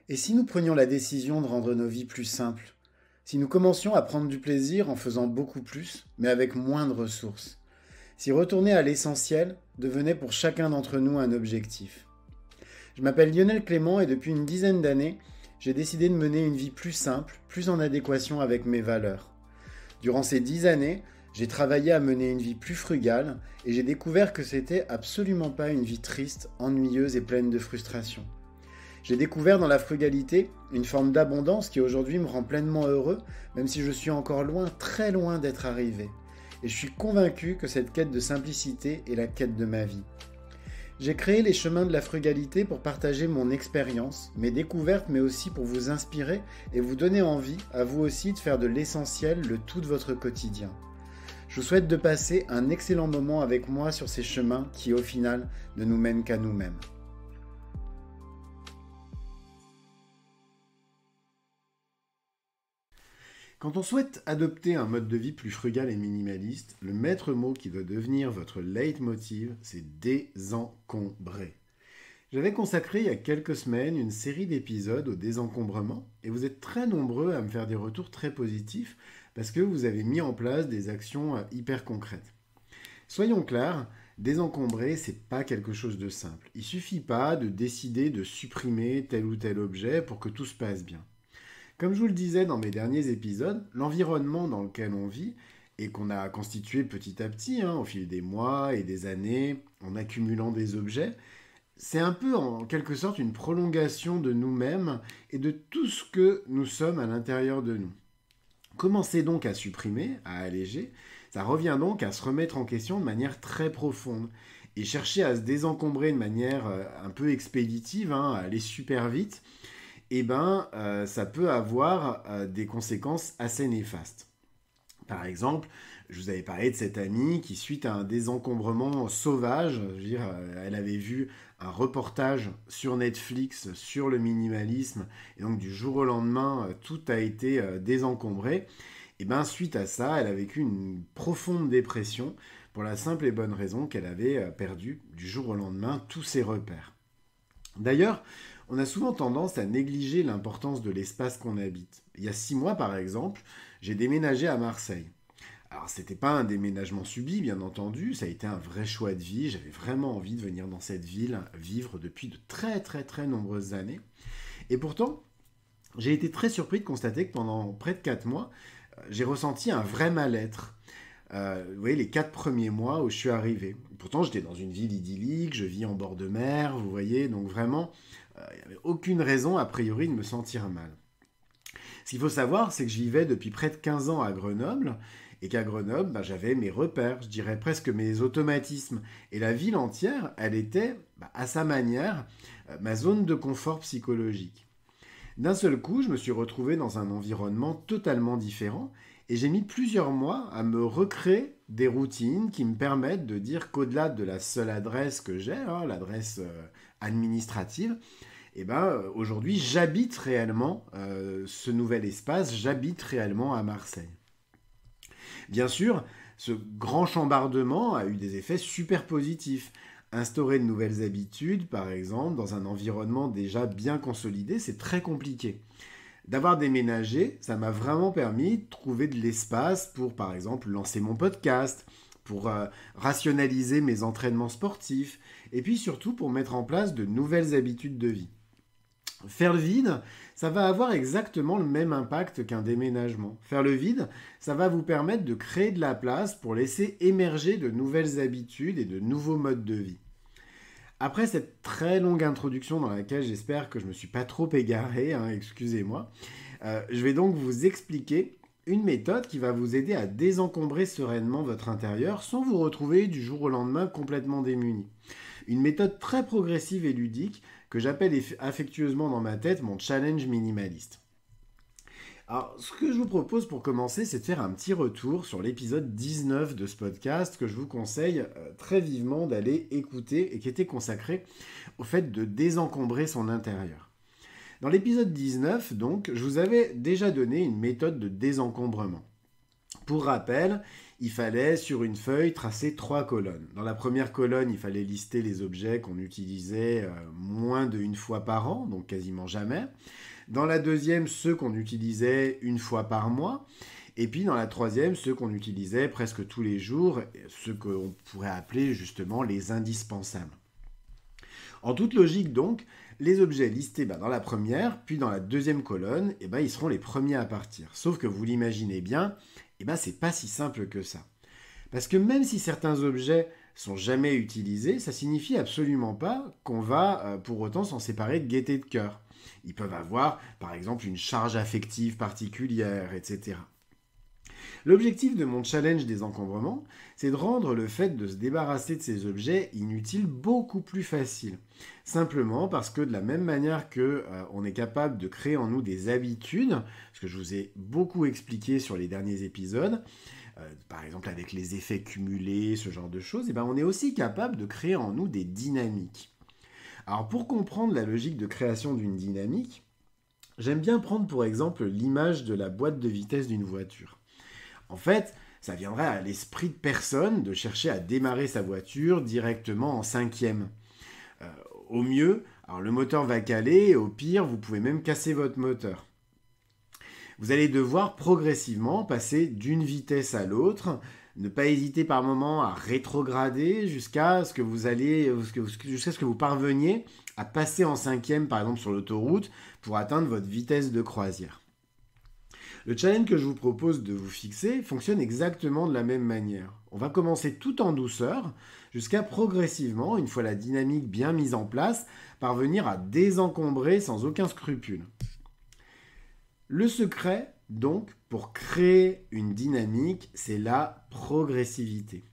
Et si nous prenions la décision de rendre nos vies plus simples? Si nous commencions à prendre du plaisir en faisant beaucoup plus, mais avec moins de ressources? Si retourner à l'essentiel devenait pour chacun d'entre nous un objectif? Je m'appelle Lionel Clément et depuis une dizaine d'années, j'ai décidé de mener une vie plus simple, plus en adéquation avec mes valeurs. Durant ces 10 années, j'ai travaillé à mener une vie plus frugale et j'ai découvert que c'était absolument pas une vie triste, ennuyeuse et pleine de frustration. J'ai découvert dans la frugalité une forme d'abondance qui aujourd'hui me rend pleinement heureux, même si je suis encore loin, très loin d'être arrivé. Et je suis convaincu que cette quête de simplicité est la quête de ma vie. J'ai créé les chemins de la frugalité pour partager mon expérience, mes découvertes, mais aussi pour vous inspirer et vous donner envie, à vous aussi, de faire de l'essentiel le tout de votre quotidien. Je vous souhaite de passer un excellent moment avec moi sur ces chemins qui, au final, ne nous mènent qu'à nous-mêmes. Quand on souhaite adopter un mode de vie plus frugal et minimaliste, le maître mot qui doit devenir votre leitmotiv, c'est désencombrer. J'avais consacré il y a quelques semaines une série d'épisodes au désencombrement et vous êtes très nombreux à me faire des retours très positifs parce que vous avez mis en place des actions hyper concrètes. Soyons clairs, désencombrer, c'est pas quelque chose de simple. Il suffit pas de décider de supprimer tel ou tel objet pour que tout se passe bien. Comme je vous le disais dans mes derniers épisodes, l'environnement dans lequel on vit et qu'on a constitué petit à petit au fil des mois et des années en accumulant des objets, c'est un peu en quelque sorte une prolongation de nous-mêmes et de tout ce que nous sommes à l'intérieur de nous. Commencer donc à supprimer, à alléger, ça revient donc à se remettre en question de manière très profonde et chercher à se désencombrer de manière un peu expéditive, à aller super vite, ça peut avoir des conséquences assez néfastes. Par exemple, je vous avais parlé de cette amie qui, suite à un désencombrement sauvage, elle avait vu un reportage sur Netflix sur le minimalisme, et donc du jour au lendemain, tout a été désencombré. Suite à ça, elle a vécu une profonde dépression pour la simple et bonne raison qu'elle avait perdu du jour au lendemain tous ses repères. D'ailleurs, on a souvent tendance à négliger l'importance de l'espace qu'on habite. Il y a 6 mois, par exemple, j'ai déménagé à Marseille. Alors, c'était pas un déménagement subi, bien entendu, ça a été un vrai choix de vie. J'avais vraiment envie de venir dans cette ville vivre depuis de très très très nombreuses années. Et pourtant, j'ai été très surpris de constater que pendant près de 4 mois, j'ai ressenti un vrai mal-être. Vous voyez, les 4 premiers mois où je suis arrivé. Pourtant, j'étais dans une ville idyllique, je vis en bord de mer, vous voyez, donc vraiment, il n'y avait aucune raison, a priori, de me sentir mal. Ce qu'il faut savoir, c'est que je vivais depuis près de 15 ans à Grenoble, et qu'à Grenoble, j'avais mes repères, je dirais presque mes automatismes. Et la ville entière, elle était, à sa manière, ma zone de confort psychologique. D'un seul coup, je me suis retrouvé dans un environnement totalement différent, et j'ai mis plusieurs mois à me recréer des routines qui me permettent de dire qu'au-delà de la seule adresse que j'ai, l'adresse administrative, aujourd'hui, j'habite réellement ce nouvel espace, j'habite réellement à Marseille. Bien sûr, ce grand chambardement a eu des effets super positifs. Instaurer de nouvelles habitudes, par exemple, dans un environnement déjà bien consolidé, c'est très compliqué. D'avoir déménagé, ça m'a vraiment permis de trouver de l'espace pour, par exemple, lancer mon podcast, pour rationaliser mes entraînements sportifs, et puis surtout pour mettre en place de nouvelles habitudes de vie. Faire le vide, ça va avoir exactement le même impact qu'un déménagement. Faire le vide, ça va vous permettre de créer de la place pour laisser émerger de nouvelles habitudes et de nouveaux modes de vie. Après cette très longue introduction dans laquelle j'espère que je ne me suis pas trop égaré, excusez-moi, je vais donc vous expliquer une méthode qui va vous aider à désencombrer sereinement votre intérieur sans vous retrouver du jour au lendemain complètement démuni. Une méthode très progressive et ludique que j'appelle affectueusement dans ma tête mon challenge minimaliste. Alors, ce que je vous propose pour commencer, c'est de faire un petit retour sur l'épisode 19 de ce podcast que je vous conseille très vivement d'aller écouter et qui était consacré au fait de désencombrer son intérieur. Dans l'épisode 19, donc, je vous avais déjà donné une méthode de désencombrement. Pour rappel, il fallait sur une feuille tracer 3 colonnes. Dans la première colonne, il fallait lister les objets qu'on utilisait moins d'une fois par an, donc quasiment jamais. Dans la deuxième, ceux qu'on utilisait une fois par mois. Et puis dans la troisième, ceux qu'on utilisait presque tous les jours, ceux qu'on pourrait appeler justement les indispensables. En toute logique donc, les objets listés dans la première, puis dans la deuxième colonne, ils seront les premiers à partir. Sauf que vous l'imaginez bien, c'est pas si simple que ça. Parce que même si certains objets sont jamais utilisés, ça signifie absolument pas qu'on va pour autant s'en séparer de gaieté de cœur. Ils peuvent avoir, par exemple, une charge affective particulière, etc. L'objectif de mon challenge des encombrements, c'est de rendre le fait de se débarrasser de ces objets inutiles beaucoup plus facile. Simplement parce que de la même manière qu'on est capable de créer en nous des habitudes, ce que je vous ai beaucoup expliqué sur les derniers épisodes, par exemple avec les effets cumulés, ce genre de choses, on est aussi capable de créer en nous des dynamiques. Alors pour comprendre la logique de création d'une dynamique, j'aime bien prendre pour exemple l'image de la boîte de vitesse d'une voiture. En fait, ça viendrait à l'esprit de personne de chercher à démarrer sa voiture directement en cinquième. Au mieux, alors le moteur va caler et au pire, vous pouvez même casser votre moteur. Vous allez devoir progressivement passer d'une vitesse à l'autre, ne pas hésiter par moment à rétrograder jusqu'à ce que vous parveniez à passer en cinquième, par exemple sur l'autoroute, pour atteindre votre vitesse de croisière. Le challenge que je vous propose de vous fixer fonctionne exactement de la même manière. On va commencer tout en douceur, jusqu'à progressivement, une fois la dynamique bien mise en place, parvenir à désencombrer sans aucun scrupule. Le secret, donc, pour créer une dynamique, c'est la progressivité.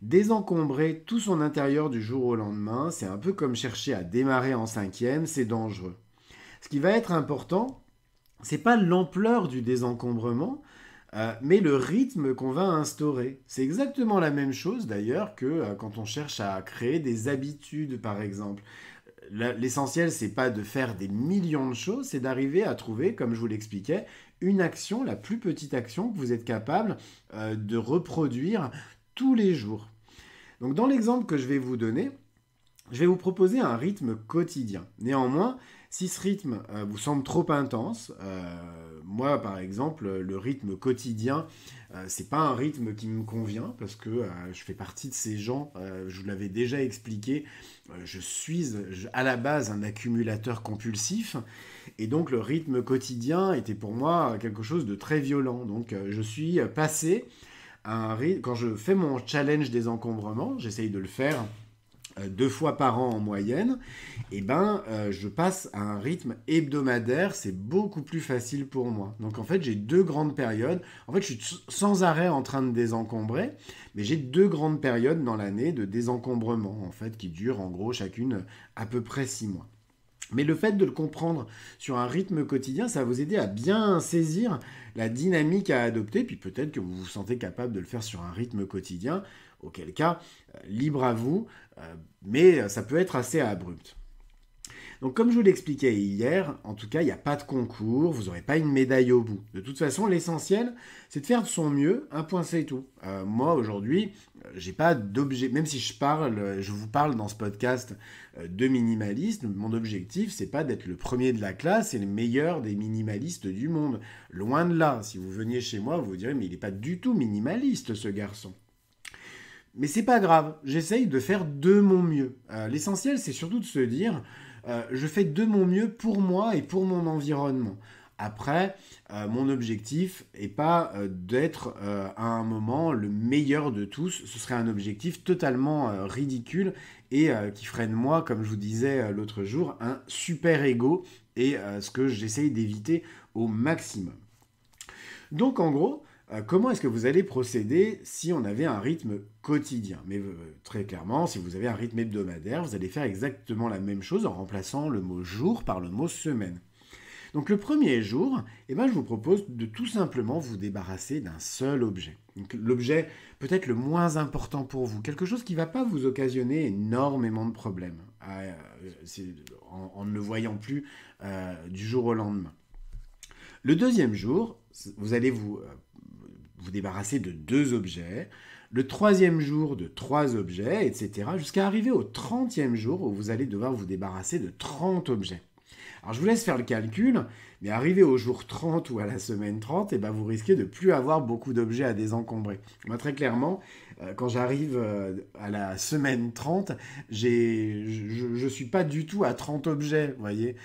Désencombrer tout son intérieur du jour au lendemain, c'est un peu comme chercher à démarrer en cinquième, c'est dangereux. Ce qui va être important, c'est pas l'ampleur du désencombrement, mais le rythme qu'on va instaurer. C'est exactement la même chose d'ailleurs que quand on cherche à créer des habitudes, par exemple. L'essentiel, c'est pas de faire des millions de choses, c'est d'arriver à trouver, comme je vous l'expliquais, une action, la plus petite action que vous êtes capable de reproduire tous les jours. Donc dans l'exemple que je vais vous donner, je vais vous proposer un rythme quotidien. Néanmoins, si ce rythme vous semble trop intense, moi par exemple, le rythme quotidien, c'est pas un rythme qui me convient parce que je fais partie de ces gens, je vous l'avais déjà expliqué, je suis à la base un accumulateur compulsif et donc le rythme quotidien était pour moi quelque chose de très violent. Donc je suis passé à un rythme, quand je fais mon challenge des encombrements, j'essaye de le faire 2 fois par an en moyenne, je passe à un rythme hebdomadaire, c'est beaucoup plus facile pour moi. Donc en fait, j'ai 2 grandes périodes. En fait, je suis sans arrêt en train de désencombrer, mais j'ai 2 grandes périodes dans l'année de désencombrement, en fait, qui durent en gros chacune à peu près 6 mois. Mais le fait de le comprendre sur un rythme quotidien, ça va vous aider à bien saisir la dynamique à adopter, puis peut-être que vous vous sentez capable de le faire sur un rythme quotidien, auquel cas, libre à vous, mais ça peut être assez abrupt. Donc comme je vous l'expliquais hier, en tout cas, il n'y a pas de concours, vous n'aurez pas une médaille au bout. De toute façon, l'essentiel, c'est de faire de son mieux, un point c'est tout. Moi, aujourd'hui, j'ai pas d'objet, même si je vous parle dans ce podcast de minimalisme, mon objectif, c'est pas d'être le premier de la classe et le meilleur des minimalistes du monde. Loin de là, si vous veniez chez moi, vous vous direz, mais il n'est pas du tout minimaliste, ce garçon. Mais c'est pas grave, j'essaye de faire de mon mieux. L'essentiel, c'est surtout de se dire, je fais de mon mieux pour moi et pour mon environnement. Après, mon objectif n'est pas d'être à un moment le meilleur de tous. Ce serait un objectif totalement ridicule et qui ferait de moi, comme je vous disais l'autre jour, un super ego et ce que j'essaye d'éviter au maximum. Donc en gros, comment est-ce que vous allez procéder si on avait un rythme quotidien? Mais très clairement, si vous avez un rythme hebdomadaire, vous allez faire exactement la même chose en remplaçant le mot jour par le mot semaine. Donc le premier jour, je vous propose de tout simplement vous débarrasser d'un seul objet. Donc, l'objet peut-être le moins important pour vous, quelque chose qui ne va pas vous occasionner énormément de problèmes en ne le voyant plus du jour au lendemain. Le deuxième jour, vous allez vous vous débarrasser de 2 objets, le 3e jour de 3 objets, etc., jusqu'à arriver au 30e jour où vous allez devoir vous débarrasser de 30 objets. Alors je vous laisse faire le calcul, mais arrivé au jour 30 ou à la semaine 30, vous risquez de plus avoir beaucoup d'objets à désencombrer. Moi, très clairement, quand j'arrive à la semaine 30, je ne suis pas du tout à 30 objets, vous voyez.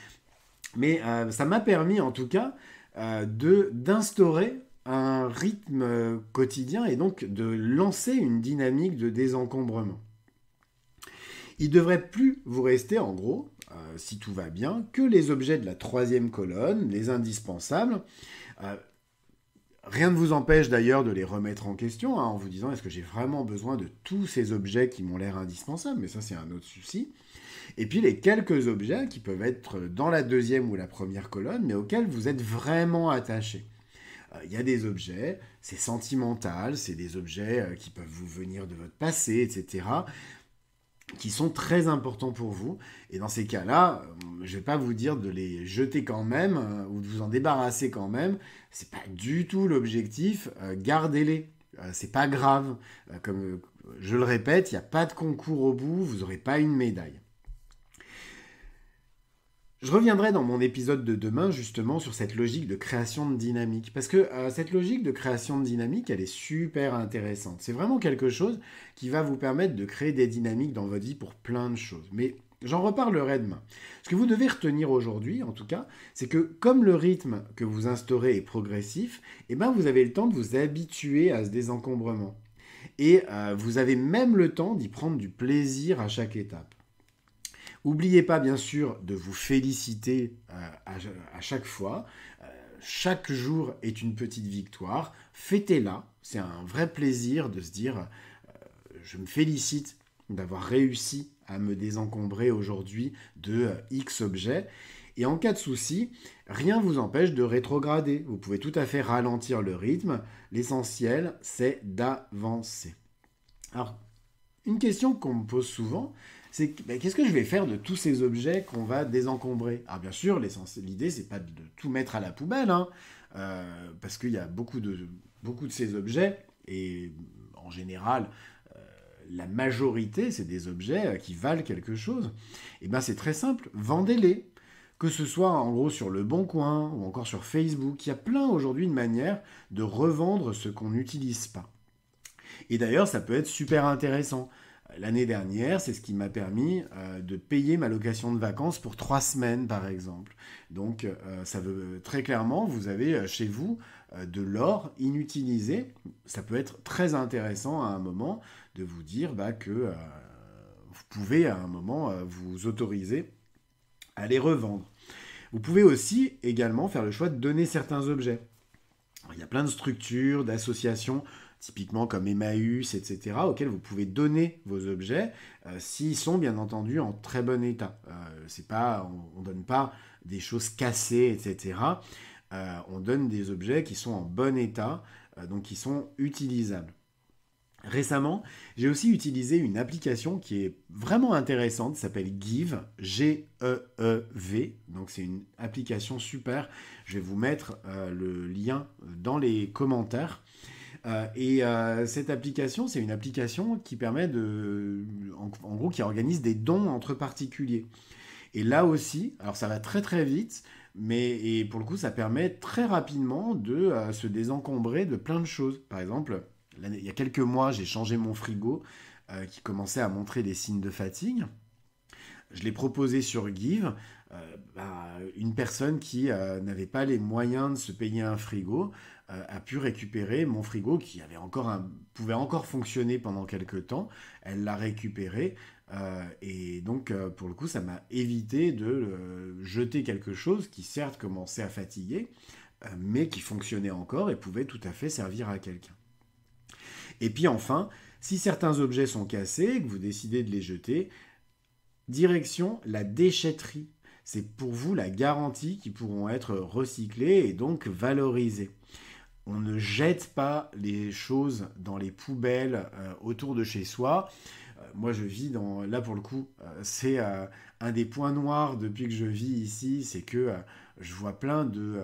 Mais ça m'a permis en tout cas d'instaurer un rythme quotidien et donc de lancer une dynamique de désencombrement. Il ne devrait plus vous rester, en gros, si tout va bien, que les objets de la 3e colonne, les indispensables. Rien ne vous empêche d'ailleurs de les remettre en question, en vous disant est-ce que j'ai vraiment besoin de tous ces objets qui m'ont l'air indispensables, mais ça c'est un autre souci. Et puis les quelques objets qui peuvent être dans la 2e ou la 1re colonne, mais auxquels vous êtes vraiment attaché. Il y a des objets, c'est sentimental, c'est des objets qui peuvent vous venir de votre passé, etc., qui sont très importants pour vous. Et dans ces cas-là, je ne vais pas vous dire de les jeter quand même, ou de vous en débarrasser quand même. Ce n'est pas du tout l'objectif. Gardez-les. C'est pas grave. Comme je le répète, il n'y a pas de concours au bout, vous n'aurez pas une médaille. Je reviendrai dans mon épisode de demain justement sur cette logique de création de dynamique. Parce que cette logique de création de dynamique, elle est super intéressante. C'est vraiment quelque chose qui va vous permettre de créer des dynamiques dans votre vie pour plein de choses. Mais j'en reparlerai demain. Ce que vous devez retenir aujourd'hui, en tout cas, c'est que comme le rythme que vous instaurez est progressif, vous avez le temps de vous habituer à ce désencombrement. Et vous avez même le temps d'y prendre du plaisir à chaque étape. N'oubliez pas, bien sûr, de vous féliciter à chaque fois. Chaque jour est une petite victoire. Fêtez-la. C'est un vrai plaisir de se dire je me félicite d'avoir réussi à me désencombrer aujourd'hui de X objets. Et en cas de souci, rien ne vous empêche de rétrograder. Vous pouvez tout à fait ralentir le rythme. L'essentiel, c'est d'avancer. Alors, une question qu'on me pose souvent, c'est qu'est-ce que je vais faire de tous ces objets qu'on va désencombrer? Alors bien sûr, l'idée, c'est pas de tout mettre à la poubelle, parce qu'il y a beaucoup de ces objets, et en général, la majorité, c'est des objets qui valent quelque chose. Et c'est très simple, vendez-les. Que ce soit en gros sur Le Bon Coin ou encore sur Facebook, il y a plein aujourd'hui de manières de revendre ce qu'on n'utilise pas. Et d'ailleurs, ça peut être super intéressant. L'année dernière, c'est ce qui m'a permis de payer ma location de vacances pour 3 semaines, par exemple. Donc, ça veut très clairement, vous avez chez vous de l'or inutilisé. Ça peut être très intéressant à un moment de vous dire que vous pouvez à un moment vous autoriser à les revendre. Vous pouvez aussi également faire le choix de donner certains objets. Alors, il y a plein de structures, d'associations, typiquement comme Emmaüs, etc., auxquels vous pouvez donner vos objets s'ils sont bien entendu en très bon état. On ne donne pas des choses cassées, etc. On donne des objets qui sont en bon état, donc qui sont utilisables. Récemment, j'ai aussi utilisé une application qui est vraiment intéressante, qui s'appelle Give, G-E-E-V. Donc c'est une application super. Je vais vous mettre le lien dans les commentaires. Cette application, c'est une application qui permet en gros, qui organise des dons entre particuliers. Et là aussi, alors ça va très très vite, et pour le coup, ça permet très rapidement de se désencombrer de plein de choses. Par exemple, il y a quelques mois, j'ai changé mon frigo qui commençait à montrer des signes de fatigue. Je l'ai proposé sur Give. Une personne qui n'avait pas les moyens de se payer un frigo a pu récupérer mon frigo qui pouvait encore fonctionner pendant quelques temps. Elle l'a récupéré et donc pour le coup ça m'a évité de jeter quelque chose qui certes commençait à fatiguer mais qui fonctionnait encore et pouvait tout à fait servir à quelqu'un. Et puis enfin, si certains objets sont cassés et que vous décidez de les jeter, direction la déchetterie. C'est pour vous la garantie qu'ils pourront être recyclés et donc valorisés. On ne jette pas les choses dans les poubelles autour de chez soi. Moi, je vis dans... Là, pour le coup, c'est un des points noirs depuis que je vis ici, c'est que je vois plein de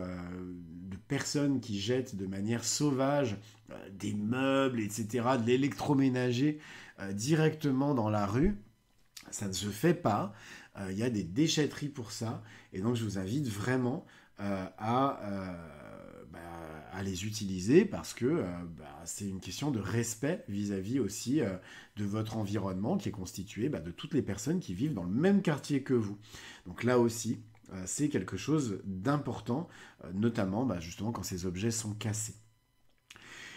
personnes qui jettent de manière sauvage des meubles, etc., de l'électroménager directement dans la rue. Ça ne se fait pas. Il y a des déchetteries pour ça. Et donc, je vous invite vraiment bah, à les utiliser parce que c'est une question de respect vis-à-vis aussi de votre environnement qui est constitué de toutes les personnes qui vivent dans le même quartier que vous. Donc là aussi, c'est quelque chose d'important, notamment justement quand ces objets sont cassés.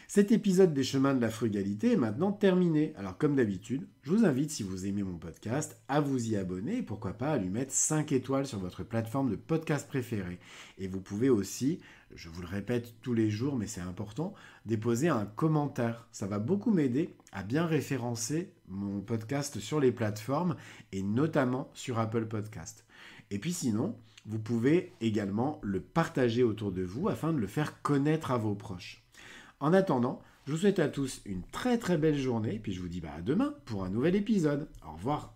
Cet épisode des chemins de la frugalité est maintenant terminé. Alors comme d'habitude, je vous invite, si vous aimez mon podcast, à vous y abonner et pourquoi pas à lui mettre 5 étoiles sur votre plateforme de podcast préférée. Et vous pouvez aussi, je vous le répète tous les jours, mais c'est important, déposer un commentaire. Ça va beaucoup m'aider à bien référencer mon podcast sur les plateformes et notamment sur Apple Podcast. Et puis sinon, vous pouvez également le partager autour de vous afin de le faire connaître à vos proches. En attendant, je vous souhaite à tous une très très belle journée, puis je vous dis à demain pour un nouvel épisode. Au revoir.